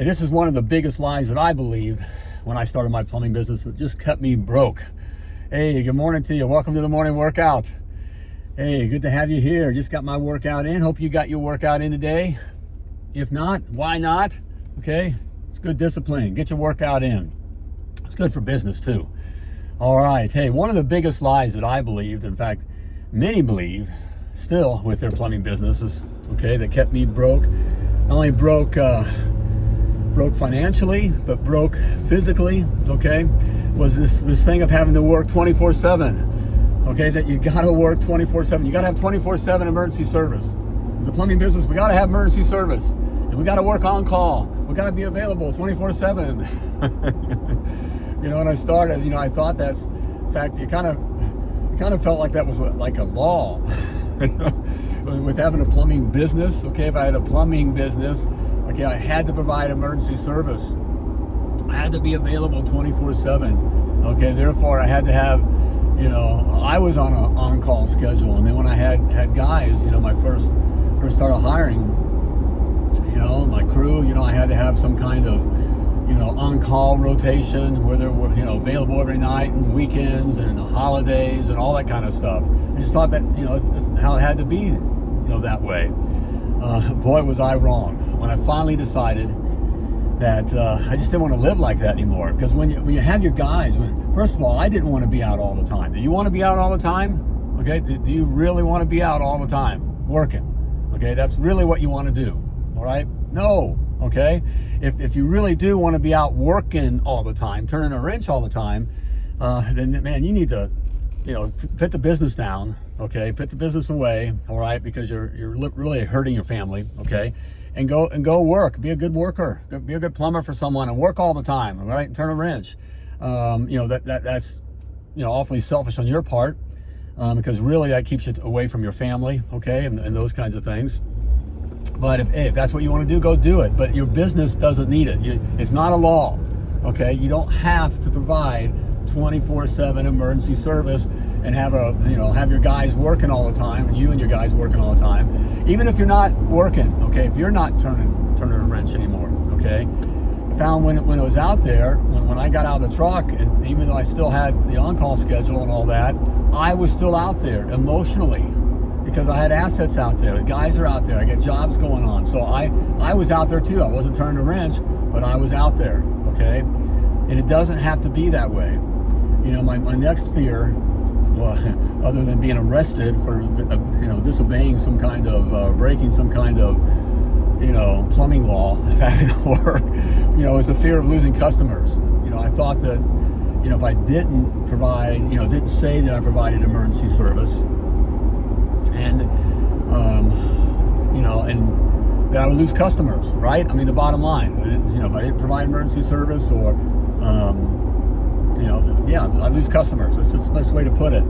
And this is one of the biggest lies that I believed when I started my plumbing business. It just kept me broke. Hey, good morning to you. Welcome to the morning workout. Hey, good to have you here. Just got my workout in. Hope you got your workout in today. If not, why not? Okay, it's good discipline. Get your workout in. It's good for business too. All right. Hey, one of the biggest lies that I believed, in fact, many believe still with their plumbing businesses, okay, that kept me broke. Not only broke financially, but broke physically, okay, was this thing of having to work 24/7, okay, that you gotta work 24/7. You gotta have 24/7 emergency service. As a plumbing business, we gotta have emergency service, and we gotta work on call. We gotta be available 24/7. You know, when I started, you know, I thought that's, in fact, it kind of felt like that was like a law. With having a plumbing business, okay, if I had a plumbing business, okay, I had to provide emergency service. I had to be available 24/7. Okay, therefore I had to have, you know, I was on an on-call schedule, and then when I had guys, you know, my first started hiring, you know, my crew, you know, I had to have some kind of, you know, on-call rotation where they were, you know, available every night and weekends and holidays and all that kind of stuff. I just thought that, you know, it's how it had to be, you know, that way. Boy, was I wrong when I finally decided that I just didn't want to live like that anymore. Because when you have your guys, first of all, I didn't want to be out all the time. Do you want to be out all the time? Okay, do you really want to be out all the time working? Okay, that's really what you want to do. All right, no. Okay, if you really do want to be out working all the time, turning a wrench all the time, then man, you need to, you know, put the business down. Okay, put the business away. All right, because you're really hurting your family. Okay, and go work. Be a good worker. Be a good plumber for someone and work all the time. All right, and turn a wrench. You know, that's, you know, awfully selfish on your part, because really that keeps you away from your family. Okay, and those kinds of things. But if that's what you want to do, go do it. But your business doesn't need it. It's not a law, okay? You don't have to provide 24/7 emergency service and have your guys working all the time, and you and your guys working all the time. Even if you're not working, okay? If you're not turning a wrench anymore, okay? I found when it was out there, when I got out of the truck, and even though I still had the on-call schedule and all that, I was still out there emotionally. Because I had assets out there, the guys are out there, I get jobs going on. So I was out there too. I wasn't turning a wrench, but I was out there, okay? And it doesn't have to be that way. You know, my next fear, well, other than being arrested for, you know, disobeying some kind of, breaking some kind of, you know, plumbing law, if I had to work, you know, is the fear of losing customers. You know, I thought that, you know, if I didn't provide, you know, didn't say that I provided emergency service, and you know, and that I would lose customers, right? I mean, the bottom line, you know, if I didn't provide emergency service, or you know, yeah, I lose customers. That's just the best way to put it.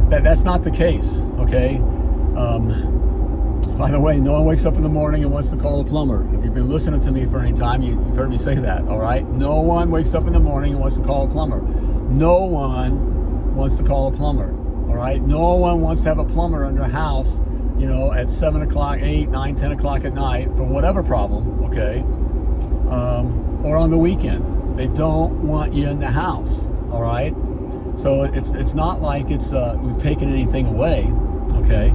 That's not the case, okay? By the way, no one wakes up in the morning and wants to call a plumber. If you've been listening to me for any time, you've heard me say that, all right? No one wakes up in the morning and wants to call a plumber. No one wants to call a plumber. All right, no one wants to have a plumber in their house, you know, at 7 o'clock, 8, 9, 10 o'clock at night for whatever problem, okay, or on the weekend. They don't want you in the house, all right? So it's not like it's we've taken anything away, okay?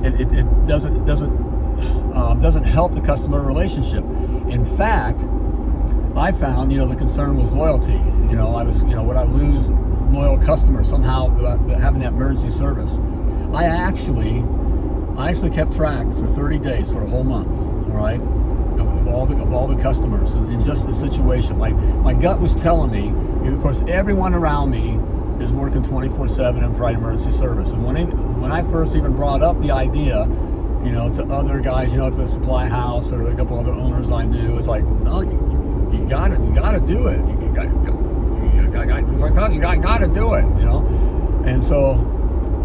It doesn't help the customer relationship. In fact, I found, you know, the concern was loyalty. You know, would I lose loyal customers somehow having that emergency service? I actually kept track for 30 days, for a whole month, all right, of all the customers and just the situation. My gut was telling me, of course, everyone around me is working 24/7 and providing emergency service. And when I first even brought up the idea, you know, to other guys, you know, at the supply house or a couple other owners I knew, it's like, no, you gotta do it. You gotta do it, you know. And so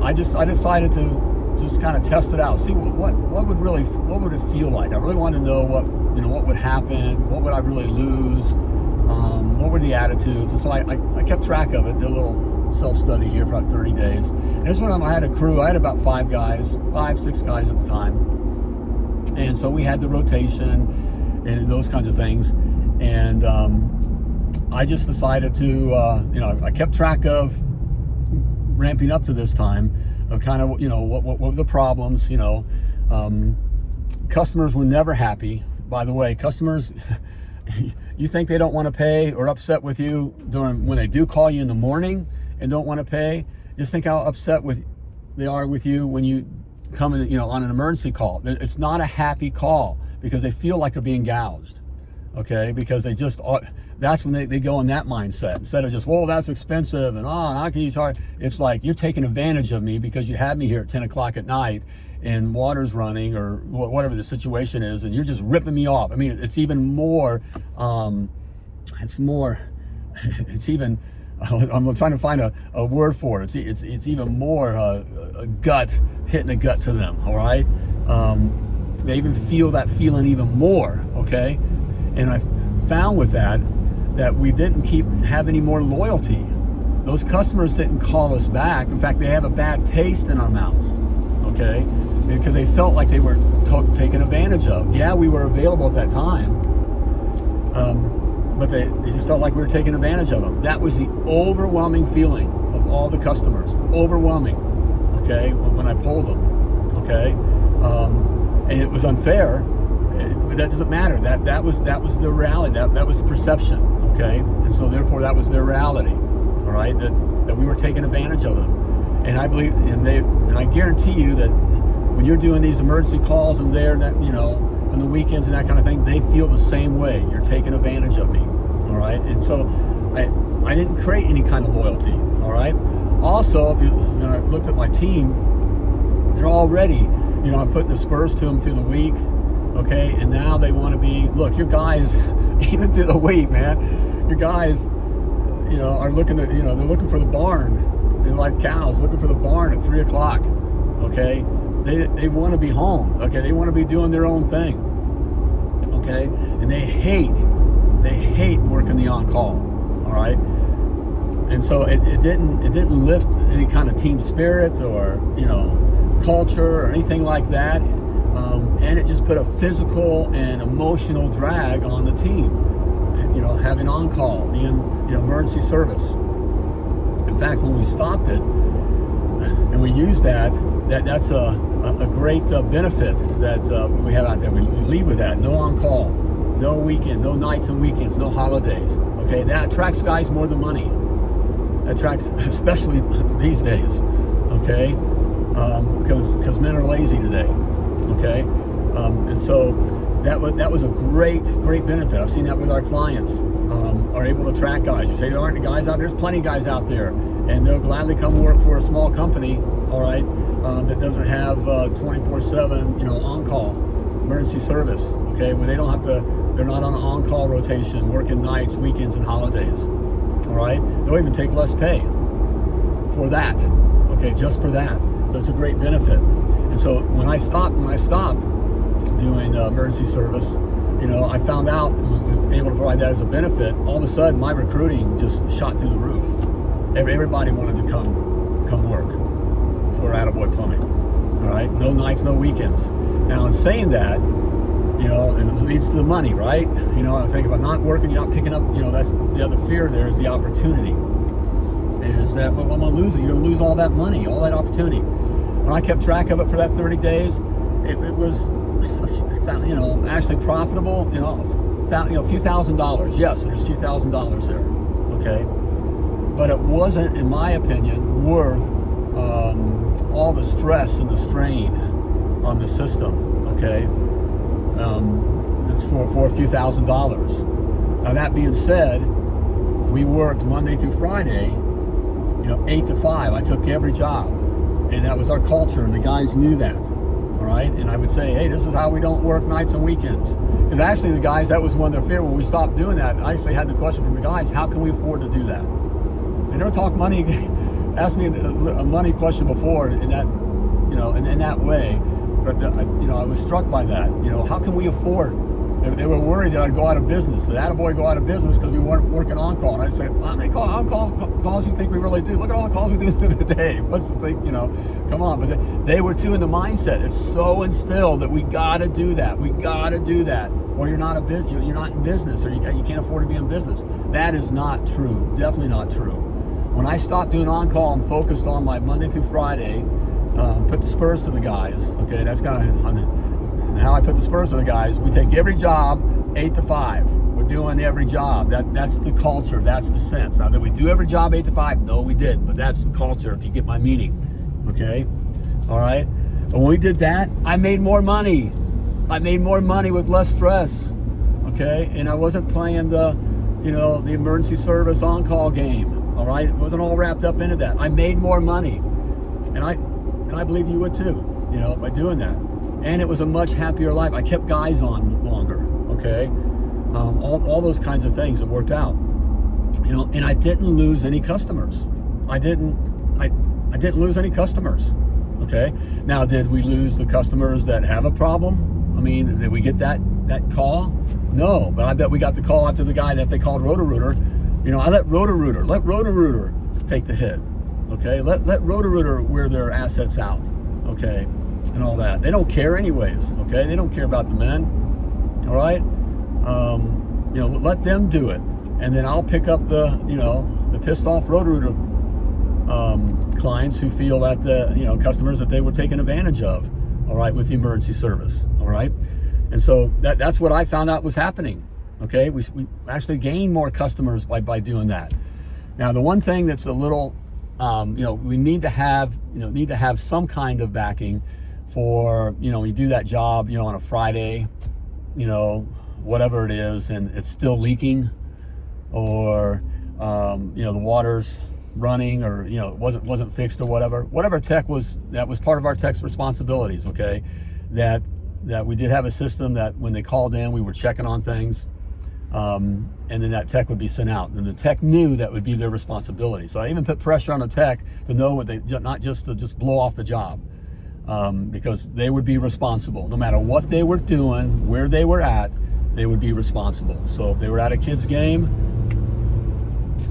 I decided to just kind of test it out, see what would it feel like. I really wanted to know what would happen, what would I really lose, what were the attitudes. And so I kept track of it, did a little self-study here for about 30 days. And this one I had a crew. I had about 5, 6 guys at the time. And so we had the rotation and those kinds of things. And I just decided to, I kept track of ramping up to this time of kind of, what were the problems, customers were never happy. By the way, customers, you think they don't want to pay or upset with you when they do call you in the morning and don't want to pay. Just think how upset they are with you when you come in, on an emergency call. It's not a happy call because they feel like they're being gouged. Okay, because that's when they go in that mindset instead of just, well, that's expensive and how can you charge? It's like you're taking advantage of me because you had me here at 10 o'clock at night and water's running or whatever the situation is, and you're just ripping me off. I mean, it's even more. It's even. I'm trying to find a word for it. It's even more a gut hitting the gut to them. All right, they even feel that feeling even more. Okay. And I found with that we didn't have any more loyalty. Those customers didn't call us back. In fact, they have a bad taste in our mouths, okay? Because they felt like they were taken advantage of. Yeah, we were available at that time, but they just felt like we were taking advantage of them. That was the overwhelming feeling of all the customers. Overwhelming, okay, when I polled them, okay? And it was unfair. But that doesn't matter. That was the reality. That was the perception. Okay, and so therefore that was their reality. All right, that we were taking advantage of them. And I believe, and I guarantee you that when you're doing these emergency calls and on the weekends and that kind of thing, they feel the same way. You're taking advantage of me. All right, and so I didn't create any kind of loyalty. All right. Also, if I looked at my team, they're already, I'm putting the spurs to them through the week. Okay, and now they want to be, look, your guys, even through the week, man, your guys, are looking at, they're looking for the barn. They're like cows looking for the barn at 3 o'clock. Okay, they want to be home. Okay, they want to be doing their own thing. Okay, and they hate working the on-call. All right, and so it didn't lift any kind of team spirit or culture or anything like that. And it just put a physical and emotional drag on the team. Having on-call, being emergency service. In fact, when we stopped it and we used that's a great benefit that we have out there. We lead with that. No on-call, no weekend, no nights and weekends, no holidays. Okay, that attracts guys more than money. That attracts, especially these days. Okay, because men are lazy today. Okay, and so that was a great benefit. I've seen that with our clients. Are able to track guys. You say there aren't guys out there. There's plenty of guys out there, and they'll gladly come work for a small company. All right, that doesn't have 24/7 on-call emergency service. Okay, where they don't have to. They're not on an on-call rotation, working nights, weekends, and holidays. All right, they'll even take less pay for that. Okay, just for that. So it's a great benefit. And so when I stopped doing emergency service, I found out we were able to provide that as a benefit. All of a sudden, my recruiting just shot through the roof. Everybody wanted to come work for Attaboy Plumbing. All right, no nights, no weekends. Now, in saying that, it leads to the money, right? I think if I'm not working, you're not picking up. That's the other fear. There is the opportunity. Is that I'm going to lose it? You're going to lose all that money, all that opportunity. When I kept track of it for that 30 days, it was, actually profitable. A few $1,000s. Yes, there's $2,000 there. Okay, but it wasn't, in my opinion, worth all the stress and the strain on the system. Okay, it's for a few $1,000s. Now that being said, we worked Monday through Friday, 8 to 5. I took every job. And that was our culture, and the guys knew that, all right? And I would say, hey, this is how we don't work nights and weekends. Because actually the guys, that was one of their fear. When we stopped doing that, I actually had the question from the guys, how can we afford to do that? They never talked money, asked me a money question before in that, in that way. But, I was struck by that. How can we afford They were worried that I'd go out of business. That attaboy go out of business because we weren't working on call. And I'd say, how many calls you think we really do? Look at all the calls we do today. What's the thing? Come on. But they were too in the mindset. It's so instilled that we got to do that. We got to do that, or you're not you're not in business, or you can't afford to be in business. That is not true. Definitely not true. When I stopped doing on call and focused on my Monday through Friday, put the spurs to the guys. Okay, that's kind of how I put the spurs to the guys. We take every job 8 to 5. We're doing every job. That's the culture. That's the sense. Now, did we do every job 8 to 5? No, we didn't. But that's the culture, if you get my meaning. Okay? All right? But when we did that, I made more money. I made more money with less stress. Okay? And I wasn't playing the emergency service on-call game. All right? It wasn't all wrapped up into that. I made more money. And I believe you would too, by doing that. And it was a much happier life. I kept guys on longer, okay? All those kinds of things that worked out, and I didn't lose any customers. I didn't lose any customers, okay? Now, did we lose the customers that have a problem? I mean, did we get that call? No, but I bet we got the call after the guy that they called Roto-Rooter. I let Roto-Rooter take the hit, okay? Let Roto-Rooter wear their assets out, okay? And all that. They don't care anyways, okay? They don't care about the men, all right? Let them do it. And then I'll pick up the pissed off Roto-Rooter clients who feel that, customers that they were taken advantage of, all right, with the emergency service, all right? And so that's what I found out was happening, okay? We actually gained more customers by doing that. Now, the one thing that's a little, we need to have some kind of backing for, you do that job, on a Friday, whatever it is, and it's still leaking, or, the water's running, or, it wasn't fixed, or whatever tech was, that was part of our tech's responsibilities, okay? That we did have a system that when they called in, we were checking on things, and then that tech would be sent out, and the tech knew that would be their responsibility. So I even put pressure on the tech to know not just to blow off the job. Because they would be responsible. No matter what they were doing, where they were at, they would be responsible. So if they were at a kid's game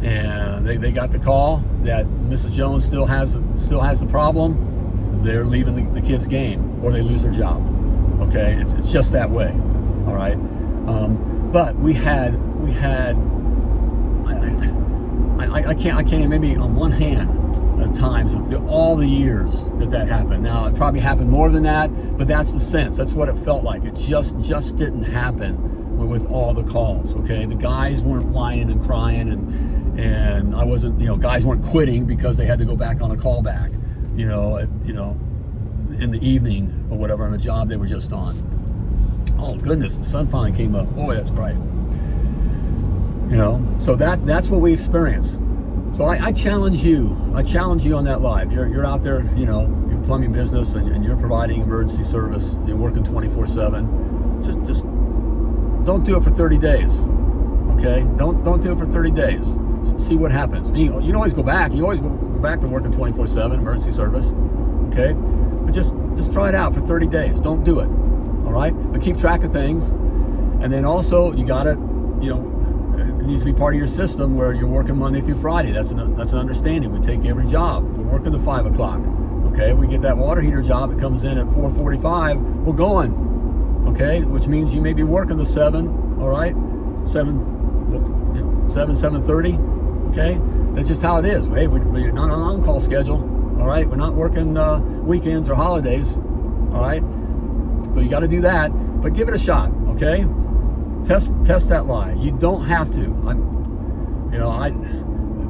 and they got the call that Mrs. Jones still has the problem, they're leaving the kid's game, or they lose their job. Okay, it's just that way. All right, but we had I can't maybe on one hand times of all the years that happened. Now, it probably happened more than that, but that's the sense. That's what it felt like. It just didn't happen with all the calls, okay? The guys weren't whining and crying, and I wasn't, guys weren't quitting because they had to go back on a callback, in the evening or whatever on a job they were just on. Oh, goodness, the sun finally came up. Boy, that's bright. So that's what we experienced. So I challenge you. I challenge you on that live. You're out there, your plumbing business, and you're providing emergency service. You're working 24/7. Just don't do it for 30 days. Okay? Don't do it for 30 days. See what happens. You can always go back. You always go back to working 24/7 emergency service. Okay? But just try it out for 30 days. Don't do it. All right? But keep track of things. And then also you got to, it needs to be part of your system where you're working Monday through Friday. That's an understanding. We take every job. We're working to 5 o'clock. Okay, we get that water heater job. It comes in at 4:45. We're going. Okay, which means you may be working to 7. All right, 7:30. Okay, that's just how it is. Hey, we're not on on-call schedule. All right, we're not working weekends or holidays. All right, so you got to do that. But give it a shot. Okay. Test that lie. You don't have to.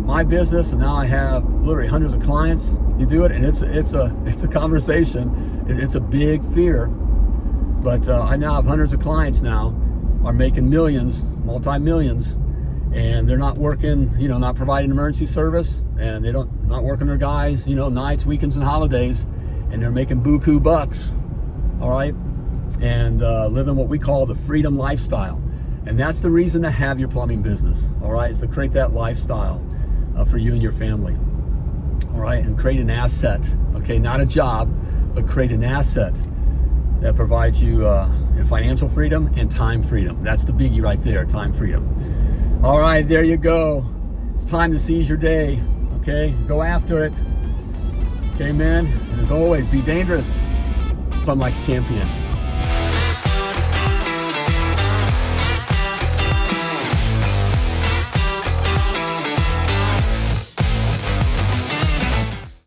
My business, and now I have literally hundreds of clients. You do it, and it's a conversation. It's a big fear, but I now have hundreds of clients now, are making millions, multi-millions, and they're not working. Not providing emergency service, and not working their guys. Nights, weekends, and holidays, and they're making buku bucks. All right. And living what we call the freedom lifestyle. And that's the reason to have your plumbing business, all right, is to create that lifestyle for you and your family, all right, and create an asset, okay, not a job, but create an asset that provides you, and financial freedom and time freedom. That's the biggie right there, time freedom. All right, there you go. It's time to seize your day, okay? Go after it. Okay, man? And as always, be dangerous. Plumb like a champion.